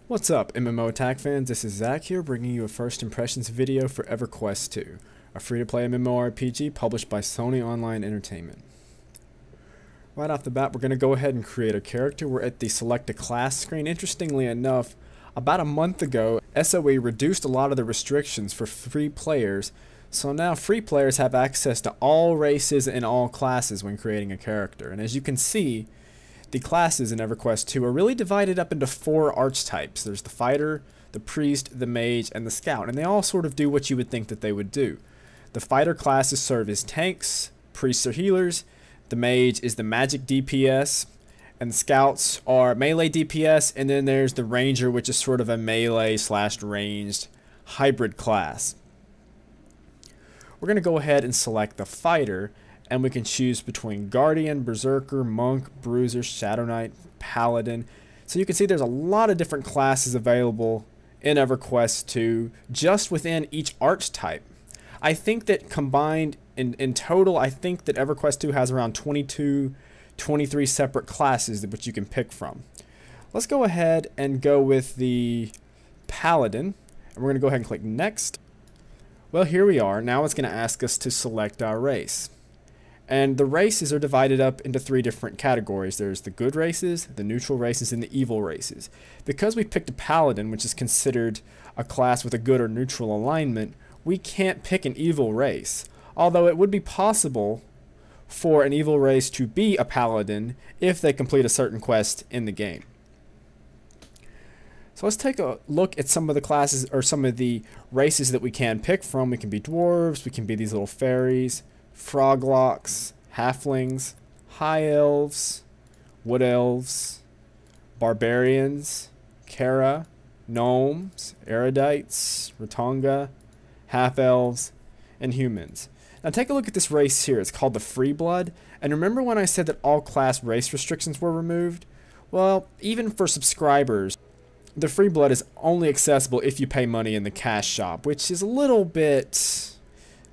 What's up, MMO Attack fans? This is Zach here, bringing you a first impressions video for Everquest 2, a free-to-play MMORPG published by Sony Online Entertainment. Right off the bat, we're going to go ahead and create a character. We're at the Select a Class screen. Interestingly enough, about a month ago, SOE reduced a lot of the restrictions for free players, so now free players have access to all races and all classes when creating a character. And as you can see, the classes in Everquest 2 are really divided up into 4 archetypes. There's the fighter, the priest, the mage, and the scout, and they all sort of do what you would think that they would do. The fighter classes serve as tanks, priests are healers, the mage is the magic DPS, and the scouts are melee DPS, and then there's the ranger, which is sort of a melee slash ranged hybrid class. We're going to go ahead and select the fighter, and we can choose between Guardian, Berserker, Monk, Bruiser, Shadow Knight, Paladin. So you can see there's a lot of different classes available in Everquest 2 just within each archetype. I think that combined in total, I think that Everquest 2 has around 22, 23 separate classes that which you can pick from. Let's go ahead and go with the Paladin, and we're going to go ahead and click Next. Well, here we are. Now it's going to ask us to select our race. And the races are divided up into 3 different categories. There's the good races, the neutral races, and the evil races. Because we picked a paladin, which is considered a class with a good or neutral alignment, we can't pick an evil race. Although it would be possible for an evil race to be a paladin if they complete a certain quest in the game. So let's take a look at some of the classes or some of the races that we can pick from. We can be dwarves, we can be these little fairies, froglocks, halflings, high elves, wood elves, barbarians, Kara, gnomes, erudites, Ratonga, half elves, and humans. Now take a look at this race here. It's called the Free Blood. And remember when I said that all class race restrictions were removed? Well, even for subscribers, the Free Blood is only accessible if you pay money in the cash shop, which is a little bit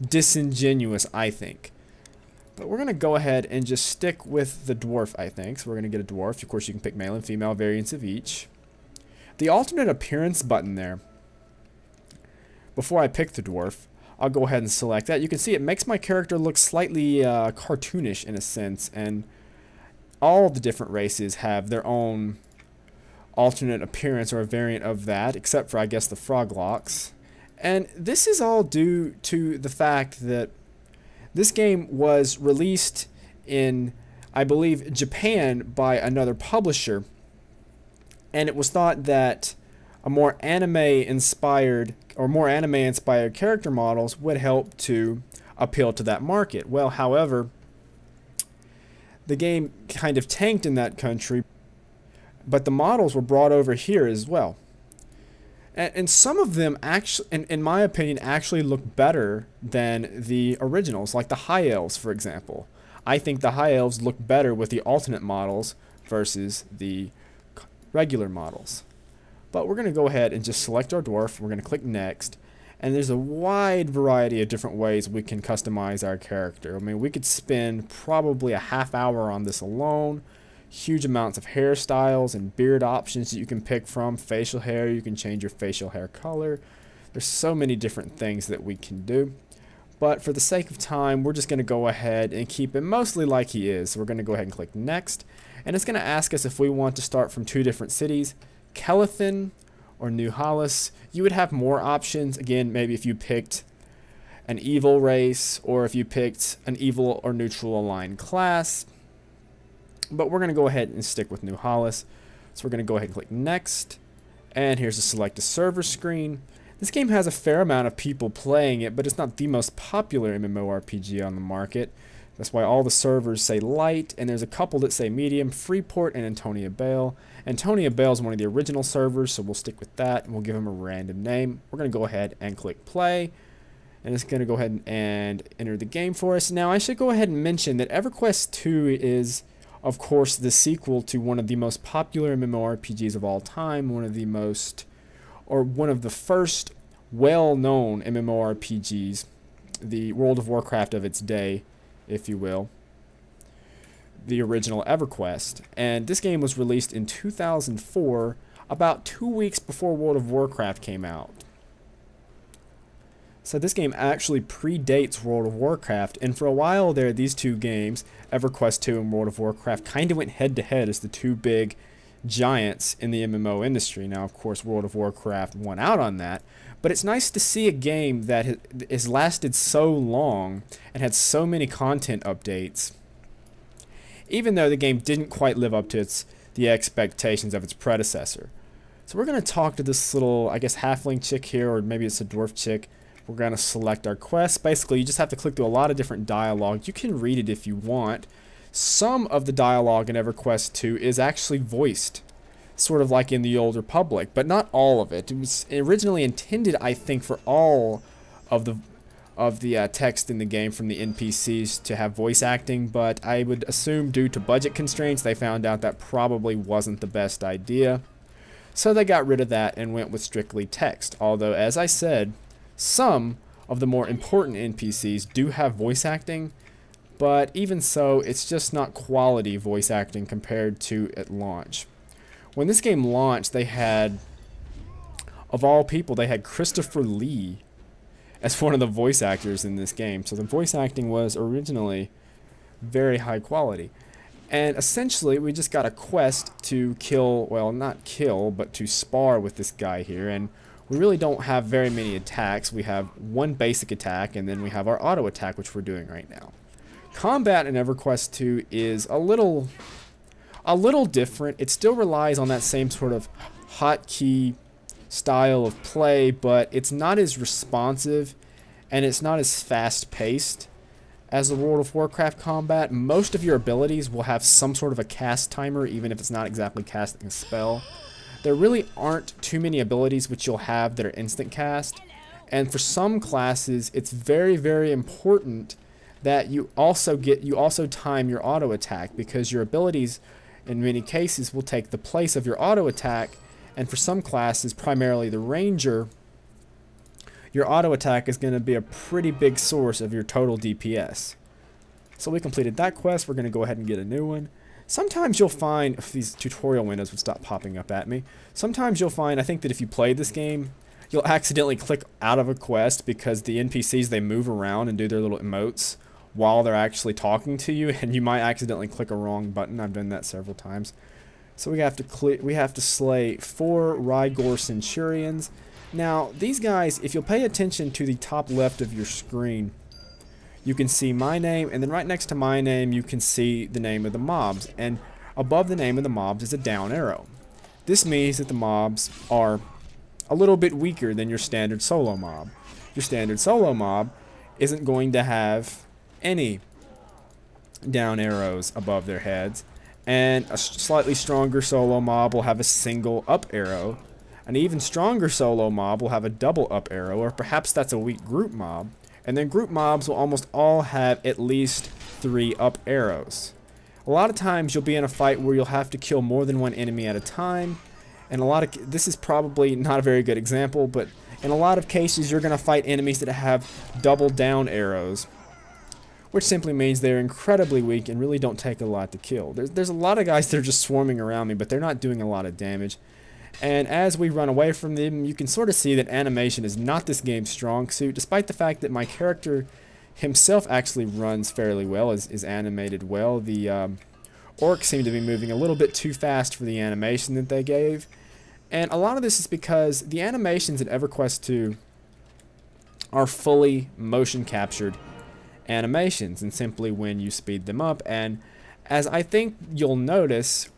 disingenuous, I think. But we're going to go ahead and just stick with the dwarf, I think. So we're going to get a dwarf. Of course, you can pick male and female variants of each. The alternate appearance button there, before I pick the dwarf, I'll go ahead and select that. You can see it makes my character look slightly cartoonish in a sense, and all the different races have their own alternate appearance or a variant of that, except for, I guess, the froglocks. And this is all due to the fact that this game was released in, I believe, Japan by another publisher, and it was thought that a more anime-inspired character models would help to appeal to that market. Well, however, the game kind of tanked in that country, but the models were brought over here as well. And some of them actually, in my opinion, actually look better than the originals, like the High Elves, for example. I think the High Elves look better with the alternate models versus the regular models. But we're going to go ahead and just select our dwarf. We're going to click Next. And there's a wide variety of different ways we can customize our character. I mean, we could spend probably a half hour on this alone. Huge amounts of hairstyles and beard options that you can pick from. Facial hair, you can change your facial hair color. There's so many different things that we can do. But for the sake of time, we're just going to go ahead and keep it mostly like he is. So we're going to go ahead and click Next. And it's going to ask us if we want to start from 2 different cities, Kelethin or New Hollis. You would have more options. Again, maybe if you picked an evil race or if you picked an evil or neutral aligned class. But we're going to go ahead and stick with New Hollis. So we're going to go ahead and click Next. And here's the Select a Server screen. This game has a fair amount of people playing it, but it's not the most popular MMORPG on the market. That's why all the servers say light, and there's a couple that say medium, Freeport and Antonia Bale. Antonia Bale is one of the original servers, so we'll stick with that, and we'll give him a random name. We're going to go ahead and click play. And it's going to go ahead and enter the game for us. Now, I should go ahead and mention that Everquest 2 is, of course, the sequel to one of the most popular MMORPGs of all time, one of the first well-known MMORPGs, the World of Warcraft of its day, if you will. the original Everquest. And this game was released in 2004. about 2 weeks before World of Warcraft came out. So this game actually predates World of Warcraft, and for a while there, these two games, EverQuest 2 and World of Warcraft, kind of went head-to-head as the two big giants in the MMO industry. Now, of course, World of Warcraft won out on that, but it's nice to see a game that has lasted so long and had so many content updates, even though the game didn't quite live up to the expectations of its predecessor. So we're going to talk to this little, I guess, halfling chick here, or maybe it's a dwarf chick. We're going to select our quest. Basically, you just have to click through a lot of different dialogue. You can read it if you want. Some of the dialogue in EverQuest 2 is actually voiced, sort of like in the Old Republic, but not all of it. It was originally intended, I think, for all of the text in the game from the NPCs to have voice acting, but I would assume due to budget constraints, they found out that probably wasn't the best idea. So they got rid of that and went with strictly text. Although, as I said, some of the more important NPCs do have voice acting, but even so, it's just not quality voice acting compared to at launch. When this game launched, they had, of all people, they had Christopher Lee as one of the voice actors in this game. So the voice acting was originally very high quality. And essentially, we just got a quest to kill, well, not kill, but to spar with this guy here. And we really don't have very many attacks. We have one basic attack, and then we have our auto attack, which we're doing right now. Combat in EverQuest 2 is a little different. It still relies on that same sort of hotkey style of play, but it's not as responsive and it's not as fast-paced as the World of Warcraft combat. Most of your abilities will have some sort of a cast timer, even if it's not exactly casting a spell. There really aren't too many abilities which you'll have that are instant cast, and for some classes it's very, very important that you also time your auto attack, because your abilities in many cases will take the place of your auto attack. And for some classes, primarily the ranger, your auto attack is going to be a pretty big source of your total DPS. So we completed that quest. We're going to go ahead and get a new one. Sometimes you'll find, if these tutorial windows would stop popping up at me, sometimes you'll find, I think that if you play this game, you'll accidentally click out of a quest because the NPCs, they move around and do their little emotes while they're actually talking to you, and you might accidentally click a wrong button. I've done that several times. So we have to slay 4 Rygor Centurions. Now, these guys, if you'll pay attention to the top left of your screen, you can see my name, and then right next to my name, you can see the name of the mobs. And above the name of the mobs is a down arrow. This means that the mobs are a little bit weaker than your standard solo mob. Your standard solo mob isn't going to have any down arrows above their heads, and a slightly stronger solo mob will have a single up arrow. An even stronger solo mob will have a double up arrow, or perhaps that's a weak group mob. And then group mobs will almost all have at least 3 up arrows. A lot of times you'll be in a fight where you'll have to kill more than one enemy at a time, and this is probably not a very good example, but in a lot of cases you're going to fight enemies that have double down arrows, which simply means they're incredibly weak and really don't take a lot to kill. There's a lot of guys that are just swarming around me, but they're not doing a lot of damage. And as we run away from them, you can sort of see that animation is not this game's strong suit, despite the fact that my character himself actually runs fairly well, is animated well. The orcs seem to be moving a little bit too fast for the animation that they gave. And a lot of this is because the animations in EverQuest 2 are fully motion captured animations, and simply when you speed them up. And as I think you'll notice,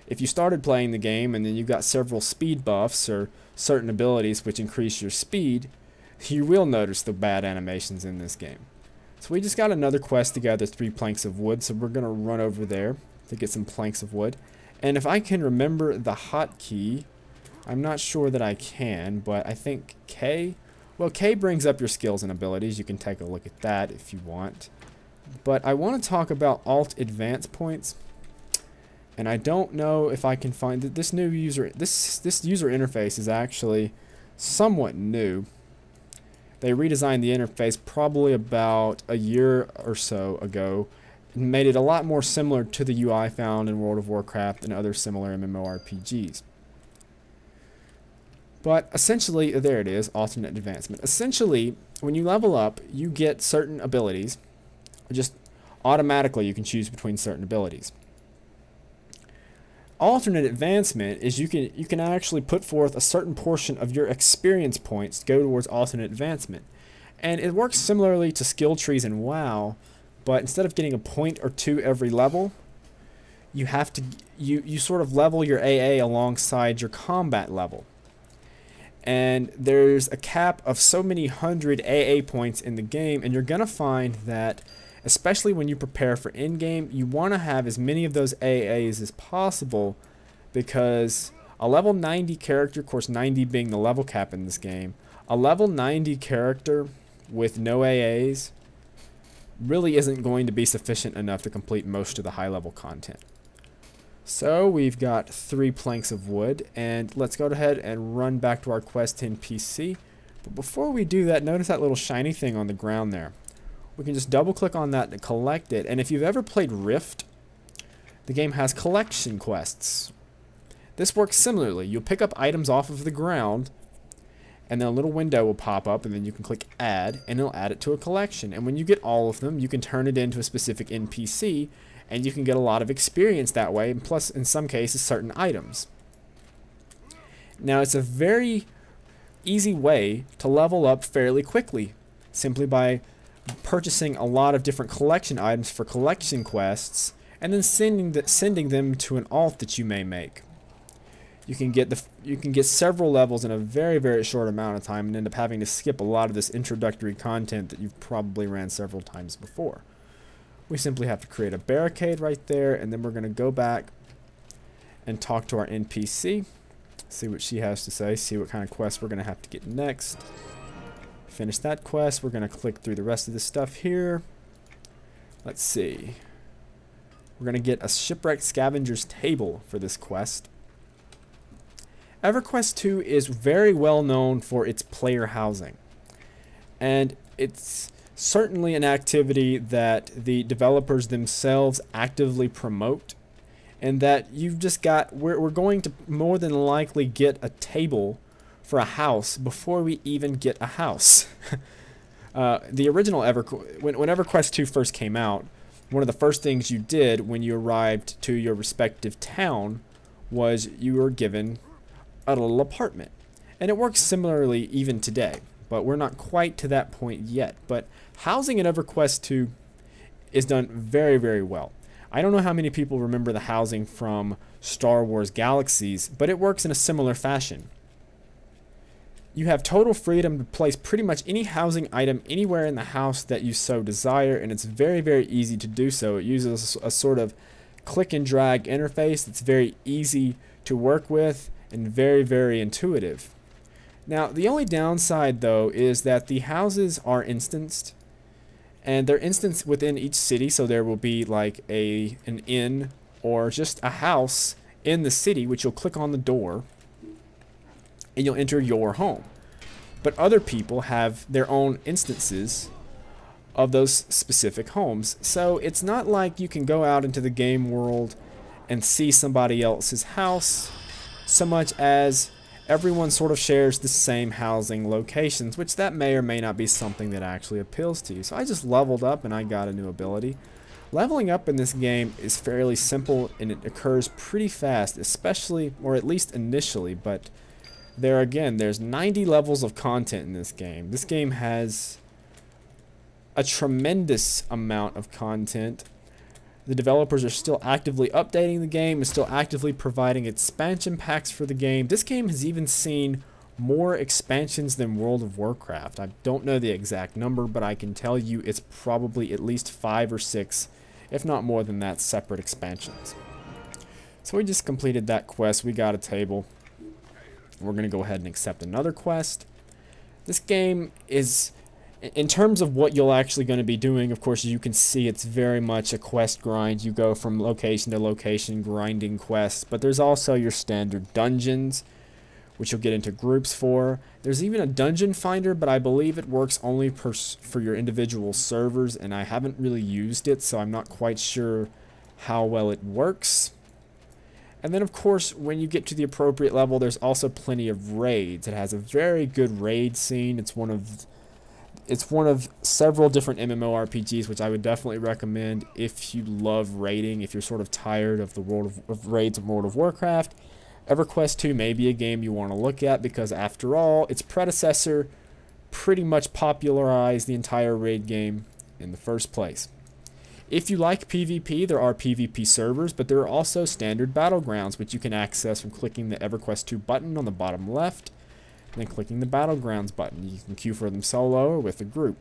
if you started playing the game and then you got several speed buffs or certain abilities which increase your speed, you will notice the bad animations in this game. So we just got another quest to gather 3 planks of wood, so we're going to run over there to get some planks of wood. And if I can remember the hotkey, I'm not sure that I can, but I think K. Well, K brings up your skills and abilities. You can take a look at that if you want. But I want to talk about Alt Advance points. And I don't know if I can find this new user. This user interface is actually somewhat new. They redesigned the interface probably about a year or so ago and made it a lot more similar to the UI found in World of Warcraft and other similar MMORPGs. But essentially, there it is, alternate advancement. Essentially, when you level up, you get certain abilities. Just automatically, you can choose between certain abilities. Alternate advancement is you can actually put forth a certain portion of your experience points to go towards alternate advancement. And it works similarly to skill trees in WoW, but instead of getting a point or two every level, you have to you sort of level your AA alongside your combat level. And there's a cap of so many hundred AA points in the game, and you're gonna find that, especially when you prepare for in-game, you want to have as many of those AAs as possible, because a level 90 character, of course 90 being the level cap in this game, a level 90 character with no AAs really isn't going to be sufficient enough to complete most of the high level content. So we've got 3 planks of wood, and let's go ahead and run back to our quest NPC. But before we do that, notice that little shiny thing on the ground there. We can just double click on that to collect it. And if you've ever played Rift, the game has collection quests. This works similarly. You'll pick up items off of the ground, and then a little window will pop up, and then you can click add, and it'll add it to a collection. And when you get all of them, you can turn it into a specific NPC, and you can get a lot of experience that way, and plus in some cases certain items. Now it's a very easy way to level up fairly quickly, simply by purchasing a lot of different collection items for collection quests, and then sending them to an alt that you may make. You can get several levels in a very short amount of time, and end up having to skip a lot of this introductory content that you've probably ran several times before. We simply have to create a barricade right there, and then we're going to go back and talk to our NPC, see what she has to say, see what kind of quest we're going to have to get next. Finish that quest. We're going to click through the rest of this stuff here. Let's see. We're going to get a shipwrecked scavenger's table for this quest. Everquest 2 is very well known for its player housing, and it's certainly an activity that the developers themselves actively promote, and that you've just got, we're going to more than likely get a table for a house before we even get a house. The original when EverQuest 2 first came out, one of the first things you did when you arrived to your respective town was you were given a little apartment. And it works similarly even today, but we're not quite to that point yet. But housing in EverQuest 2 is done very well. I don't know how many people remember the housing from Star Wars Galaxies, but it works in a similar fashion. You have total freedom to place pretty much any housing item anywhere in the house that you so desire, and it's very easy to do so. It uses a sort of click and drag interface that's very easy to work with and very intuitive. Now, the only downside though is that the houses are instanced, and they're instanced within each city, so there will be like an inn or just a house in the city, which you'll click on the door and you'll enter your home. But other people have their own instances of those specific homes. So it's not like you can go out into the game world and see somebody else's house, so much as everyone sort of shares the same housing locations, which that may or may not be something that actually appeals to you. So I just leveled up and I got a new ability. Leveling up in this game is fairly simple, and it occurs pretty fast, especially, or at least initially, but there again, there's 90 levels of content in this game. This game has a tremendous amount of content. The developers are still actively updating the game and still actively providing expansion packs for the game. This game has even seen more expansions than World of Warcraft. I don't know the exact number, but I can tell you it's probably at least 5 or 6, if not more than that, separate expansions. So we just completed that quest. We got a table. We're going to go ahead and accept another quest. This game is, in terms of what you're actually going to be doing, of course, you can see it's very much a quest grind. You go from location to location grinding quests, but there's also your standard dungeons, which you'll get into groups for. There's even a dungeon finder, but I believe it works only for your individual servers, and I haven't really used it, so I'm not quite sure how well it works. And then, of course, when you get to the appropriate level, there's also plenty of raids. It has a very good raid scene. It's one of several different MMORPGs, which I would definitely recommend if you love raiding. If you're sort of tired of the world of raids of World of Warcraft, Everquest 2 may be a game you want to look at, because after all, its predecessor pretty much popularized the entire raid game in the first place. If you like PvP, there are PvP servers, but there are also standard Battlegrounds, which you can access from clicking the Everquest 2 button on the bottom left, and then clicking the Battlegrounds button. You can queue for them solo or with a group.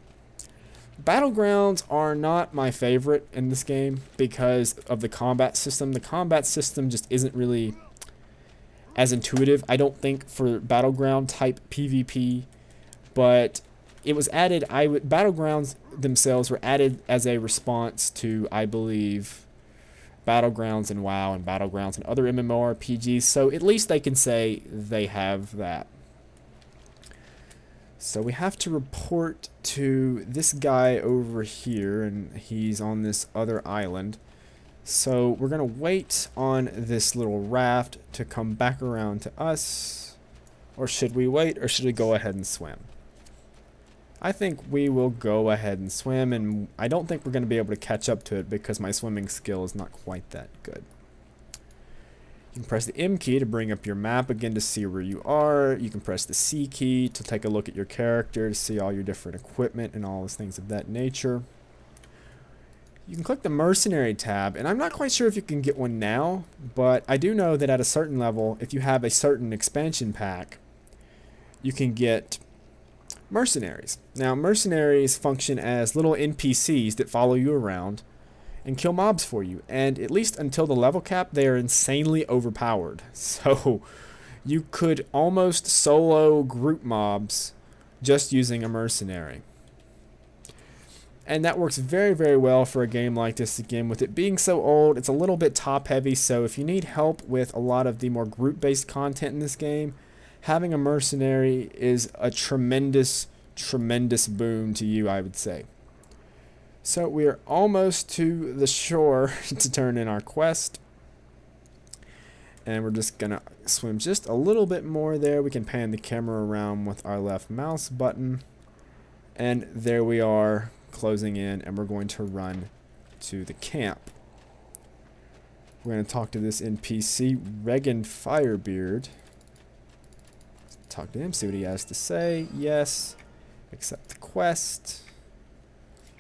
Battlegrounds are not my favorite in this game because of the combat system. The combat system just isn't really as intuitive, I don't think, for Battleground type PvP, but it was added, Battlegrounds themselves were added as a response to, I believe, Battlegrounds and WoW and Battlegrounds and other MMORPGs, so at least they can say they have that. So we have to report to this guy over here, and he's on this other island. So we're going to wait on this little raft to come back around to us. Or should we wait, or should we go ahead and swim? I think we will go ahead and swim, and I don't think we're going to be able to catch up to it because my swimming skill is not quite that good. You can press the M key to bring up your map again to see where you are. You can press the C key to take a look at your character to see all your different equipment and all those things of that nature. You can click the Mercenary tab, and I'm not quite sure if you can get one now, but I do know that at a certain level, if you have a certain expansion pack, you can get Mercenaries. Now, Mercenaries function as little NPCs that follow you around and kill mobs for you, and at least until the level cap, they are insanely overpowered. So you could almost solo group mobs just using a mercenary. And that works very, very well for a game like this. Again, with it being so old, it's a little bit top heavy, so if you need help with a lot of the more group-based content in this game, having a mercenary is a tremendous, tremendous boon to you, I would say. So we are almost to the shore to turn in our quest. And we're just going to swim just a little bit more there. We can pan the camera around with our left mouse button. And there we are, closing in, and we're going to run to the camp. We're going to talk to this NPC, Regan Firebeard. Talk to him, see what he has to say. Yes. Accept the quest.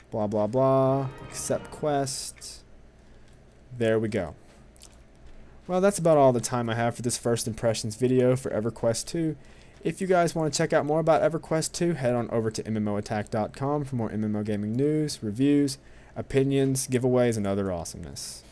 Blah, blah, blah. Accept quest. There we go. Well, that's about all the time I have for this first impressions video for Everquest 2. If you guys want to check out more about Everquest 2, head on over to MMOattack.com for more MMO gaming news, reviews, opinions, giveaways, and other awesomeness.